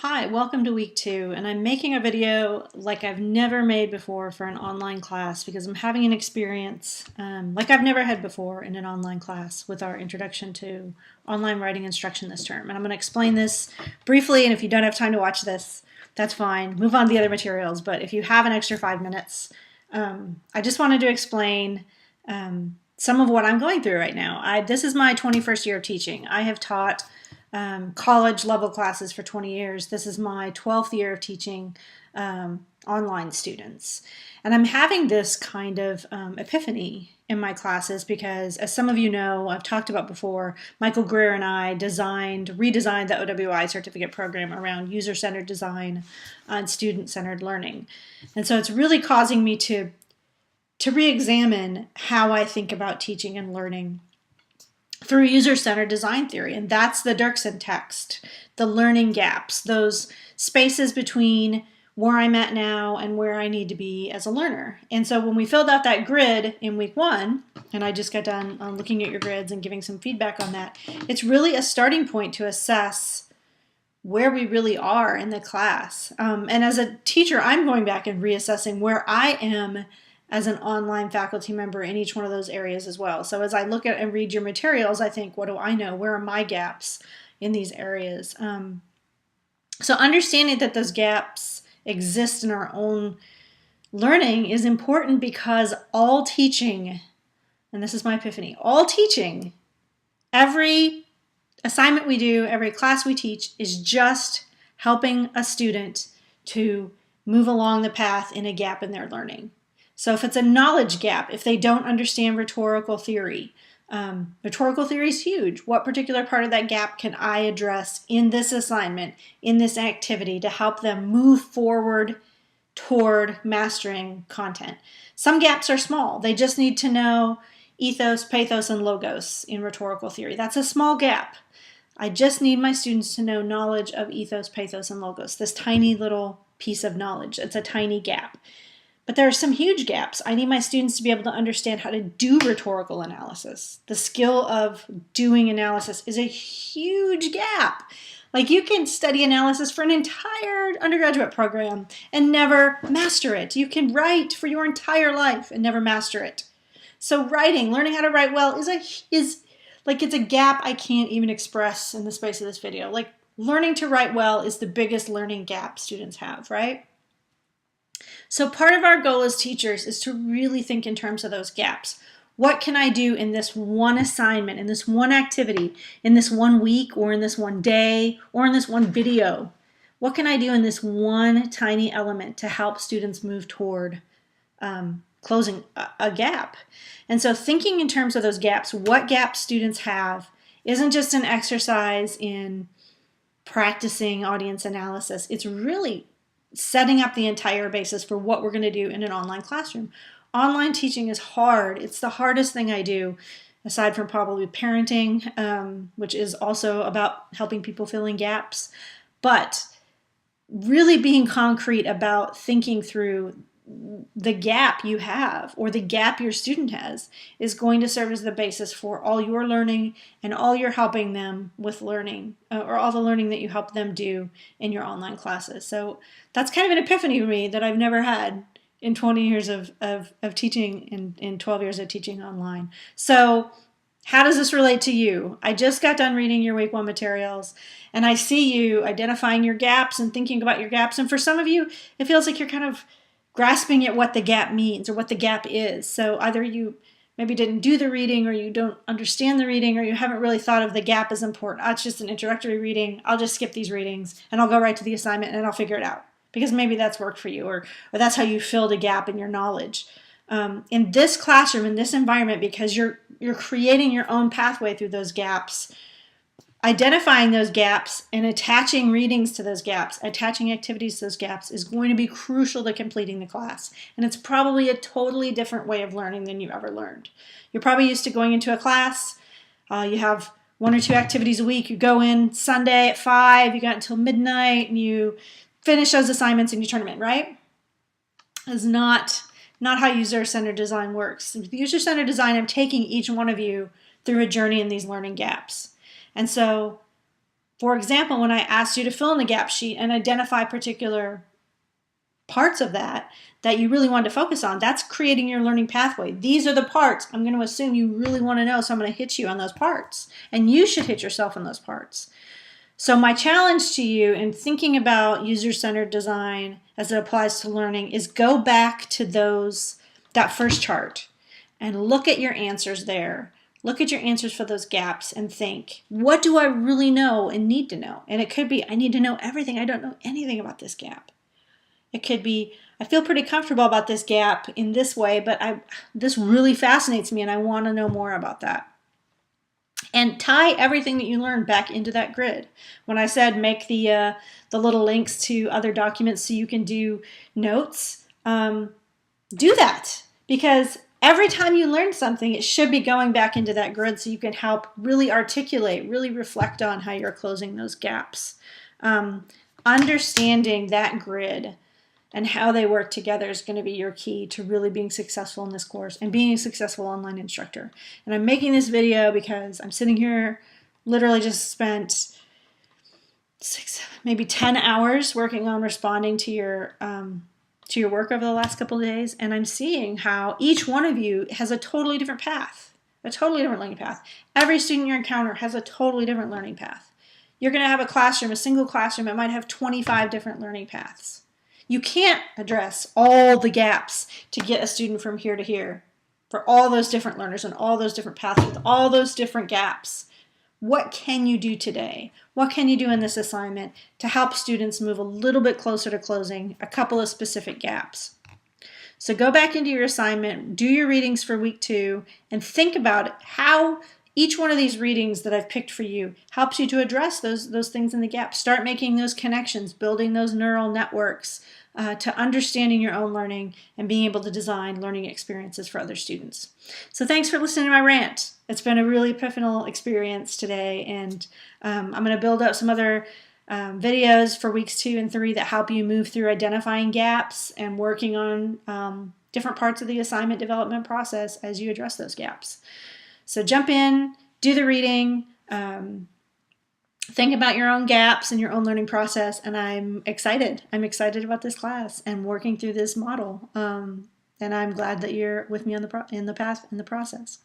Hi, welcome to week 2, and I'm making a video like I've never made before for an online class because I'm having an experience like I've never had before in an online class with our introduction to online writing instruction this term. And I'm going to explain this briefly, and if you don't have time to watch this, that's fine. Move on to the other materials, but if you have an extra 5 minutes, I just wanted to explain some of what I'm going through right now. This is my 21st year of teaching. I have taught college level classes for 20 years. This is my 12th year of teaching online students. And I'm having this kind of epiphany in my classes because, as some of you know, I've talked about before, Michael Greer and I redesigned the OWI certificate program around user-centered design and student-centered learning. And so it's really causing me to re-examine how I think about teaching and learning through user-centered design theory. And that's the Dirksen text, the learning gaps, those spaces between where I'm at now and where I need to be as a learner. And so when we filled out that grid in week 1, and I just got done looking at your grids and giving some feedback on that, it's really a starting point to assess where we really are in the class. And as a teacher, I'm going back and reassessing where I am as an online faculty member in each one of those areas as well. So as I look at and read your materials, I think, what do I know? Where are my gaps in these areas? So understanding that those gaps exist in our own learning is important because all teaching, and this is my epiphany, all teaching, every assignment we do, every class we teach is just helping a student to move along the path in a gap in their learning. So if it's a knowledge gap, if they don't understand rhetorical theory is huge. What particular part of that gap can I address in this assignment, in this activity, to help them move forward toward mastering content? Some gaps are small. They just need to know ethos, pathos, and logos in rhetorical theory. That's a small gap. I just need my students to know knowledge of ethos, pathos, and logos, this tiny little piece of knowledge. It's a tiny gap. But there are some huge gaps. I need my students to be able to understand how to do rhetorical analysis. The skill of doing analysis is a huge gap. Like, you can study analysis for an entire undergraduate program and never master it. You can write for your entire life and never master it. So learning how to write well is it's a gap I can't even express in the space of this video. Like, learning to write well is the biggest learning gap students have, right? So part of our goal as teachers is to really think in terms of those gaps. What can I do in this one assignment, in this one activity, in this one week, or in this one day, or in this one video? What can I do in this one tiny element to help students move toward closing a gap? And so thinking in terms of those gaps, what gaps students have, isn't just an exercise in practicing audience analysis. It's really setting up the entire basis for what we're going to do in an online classroom. Online teaching is hard. It's the hardest thing I do, aside from probably parenting, which is also about helping people fill in gaps. But really being concrete about thinking through the gap you have, or the gap your student has, is going to serve as the basis for all your learning and all you're helping them with learning, or all the learning that you help them do in your online classes. So that's kind of an epiphany for me that I've never had in 20 years of teaching, in 12 years of teaching online. So how does this relate to you? I just got done reading your week 1 materials, and I see you identifying your gaps and thinking about your gaps. And for some of you, it feels like you're kind of grasping at what the gap means or what the gap is. So either you maybe didn't do the reading, or you don't understand the reading, or you haven't really thought of the gap as important. It's just an introductory reading. I'll just skip these readings and I'll go right to the assignment and I'll figure it out, because maybe that's worked for you, or that's how you filled a gap in your knowledge. In this classroom, in this environment, because you're creating your own pathway through those gaps, identifying those gaps and attaching readings to those gaps, attaching activities to those gaps, is going to be crucial to completing the class. And it's probably a totally different way of learning than you ever learned. You're probably used to going into a class, you have 1 or 2 activities a week, you go in Sunday at 5, you got until midnight, and you finish those assignments and you turn them in, right? It's not how user-centered design works. With user-centered design, I'm taking each one of you through a journey in these learning gaps. And so For example, when I asked you to fill in the gap sheet and identify particular parts of that you really wanted to focus on, that's creating your learning pathway. These are the parts I'm going to assume you really want to know, so I'm going to hit you on those parts. And you should hit yourself on those parts. So my challenge to you in thinking about user-centered design as it applies to learning is go back to that first chart and look at your answers there. Look at your answers for those gaps and think, what do I really know and need to know? And it could be, I need to know everything. I don't know anything about this gap. It could be, I feel pretty comfortable about this gap in this way, but this really fascinates me and I want to know more about that. And tie everything that you learned back into that grid. When I said make the little links to other documents so you can do notes, do that. Because every time you learn something, it should be going back into that grid so you can help really articulate, really reflect on how you're closing those gaps. Understanding that grid and how they work together is going to be your key to really being successful in this course and being a successful online instructor. And I'm making this video because I'm sitting here, literally just spent 6, maybe 10 hours working on responding to your work over the last couple of days, and I'm seeing how each one of you has a totally different path, a totally different learning path. Every student you encounter has a totally different learning path. You're going to have a classroom, a single classroom, it might have 25 different learning paths. You can't address all the gaps to get a student from here to here for all those different learners and all those different paths with all those different gaps. What can you do today? What can you do in this assignment to help students move a little bit closer to closing a couple of specific gaps? So go back into your assignment, do your readings for week 2, and think about how each one of these readings that I've picked for you helps you to address those things in the gaps. Start making those connections, building those neural networks to understanding your own learning and being able to design learning experiences for other students. So thanks for listening to my rant. It's been a really epiphanal experience today, and I'm going to build up some other videos for weeks 2 and 3 that help you move through identifying gaps and working on different parts of the assignment development process as you address those gaps. So jump in, do the reading, think about your own gaps and your own learning process, and I'm excited. I'm excited about this class and working through this model, and I'm glad that you're with me on the process.